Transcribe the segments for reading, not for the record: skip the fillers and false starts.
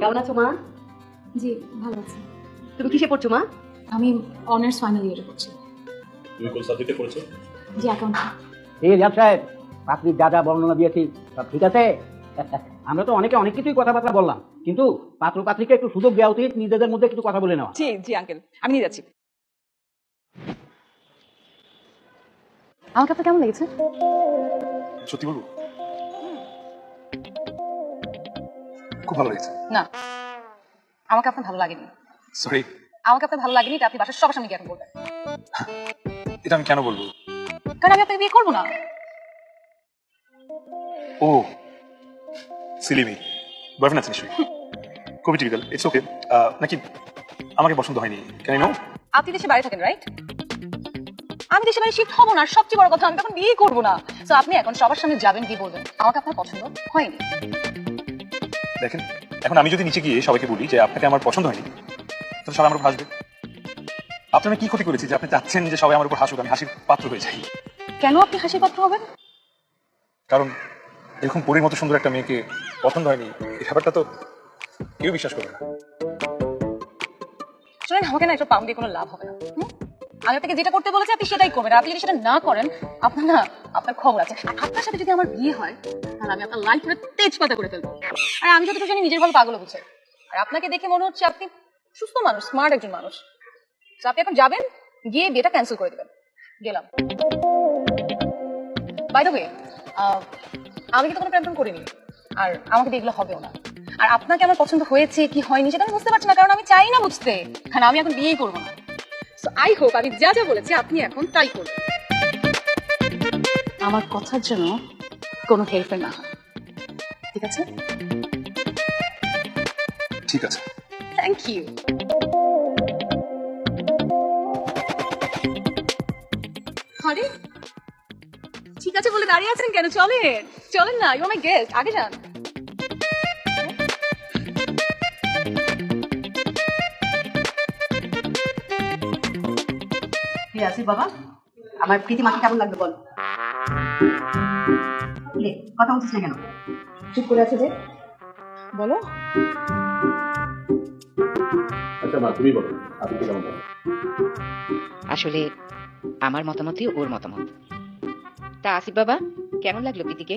কেমন আছো মা? জি ভালো আছি। তুমি কিসে পড়ছো মা? আমি অনার্স ফাইনাল ইয়ারে পড়ছি। তুমি কোন সাবজেক্টে পড়ছো? জি অ্যাকাউন্ট। এই রিয়াব সাহেব, পাত্রীর যা যা বর্ণনা দিয়েছি সব ঠিক আছে? আমরা তো অনেক কিছুই কথাবার্তা বললাম, কিন্তু পাত্র পাত্রীকে একটু সুযোগ দেওয়া উচিত নিজেদের মধ্যে কিছু কথা বলে নেওয়া। জি জি আঙ্কেল, আমি নিয়ে যাচ্ছি। আমাকে আপনার কেমন লেগেছে? সত্যি বলবো, খুব ভালো লেগেছে। না, আমাকে আপনার ভালো লাগেনি। সরি, আমাকে আপনার ভালো লাগেনি, এটা আপনি বাসার সবার সামনে গিয়ে এখন বলবেন। এটা আমি কেন বলবো? কারণ আমি আপনাকে বিয়ে করবো না। ও সিলি মি, বয়ফ্রেন্ড আছে নিশ্চয়ই। খুবই টিপিক্যাল, ইটস ওকে। নাকি আমাকে পছন্দ হয়নি, ক্যান আই নো? আপনি দেশে বাইরে থাকেন রাইট? আমি দেশে বাইরে শিফট হবো না, আর সবচেয়ে বড় কথা আমি তখন বিয়ে করবো না। তো আপনি এখন সবার সামনে যাবেন কি বলবেন আমাকে আপনার পছন্দ হয়নি? দেখেন, এখন আমি যদি নিচে গিয়ে সবাইকে বলি যে আপনাকে আমার পছন্দ হয়নি, তাহলে সবাই আমার উপর হাসবে। আপনার আমি কি ক্ষতি করেছি যে আপনি চাচ্ছেন যে সবাই আমার উপর হাসুক, আমি হাসির পাত্র হয়ে যাই? কেন আপনি হাসির পাত্র হবেন? কারণ এরকম পরীর মতো সুন্দর একটা মেয়েকে পছন্দ হয়নি, এই ব্যাপারটা তো কেউ বিশ্বাস করবে না। শুনেন, আমাকে না একটু পাম দিয়ে কোনো লাভ হবে না। আমি আপনাকে যেটা করতে বলেছি আপনি সেটাই করবেন। আপনি যদি সেটা না করেন, আপনার না আপনার খবর আছে। আর আপনার সাথে যদি আমার বিয়ে হয়, তাহলে আমি আপনার লাইফ পুরো তেজপাতা করে ফেলবো। আর আমি যতটুকু জানি নিজের ভালো পাগল বুঝে। আর আপনাকে দেখে মনে হচ্ছে আপনি সুস্থ মানুষ, স্মার্ট একজন মানুষ। তো আপনি এখন যাবেন, গিয়ে বিয়েটা ক্যান্সেল করে দেবেন। গেলাম। বাই দ্য ওয়ে, আমি কিন্তু কোনো প্ল্যান করিনি, আর আমাকে দিয়ে এগুলো হবেও না। আর আপনাকে আমার পছন্দ হয়েছে কি হয়নি সেটা আমি বুঝতে পারছি না, কারণ আমি চাই না বুঝতে। কারণ আমি এখন বিয়েই করবো না। সো আই হোপ আমি যা যা বলেছি আপনি এখন তাই করবেন। আমার কথার জন্য কোনো হেল্পের না হয়, ঠিক আছে? ঠিক আছে। Thank you. আরে ঠিক আছে বলে দাঁড়িয়ে আছেন কেন? চলেন চলেন না, ইউ আর মাই গেস্ট, আগে যান। আসিফ বাবা, আমার প্রীতি মাকে কেমন লাগলো বল? কথা বলছিস না কেন? চুপ করে আছে যে? বলো। আচ্ছা মা, তুমি বলো আপনি কেমন লাগলো? আসলে আমার মতামতই ওর মতামত। তা আসিফ বাবা, কেমন লাগলো প্রীতিকে?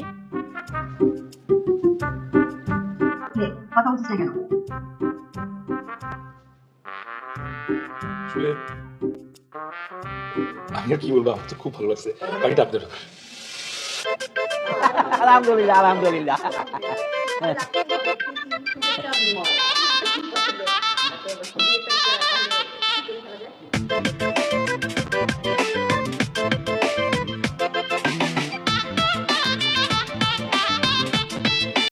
কথা বলছিস না কেন? আসলে আমি আর কি বলবো, আমার তো খুব ভালো লাগছে। বাকিটা আপনাদের ব্যাপার। আলহামদুলিল্লাহ আলহামদুলিল্লাহ।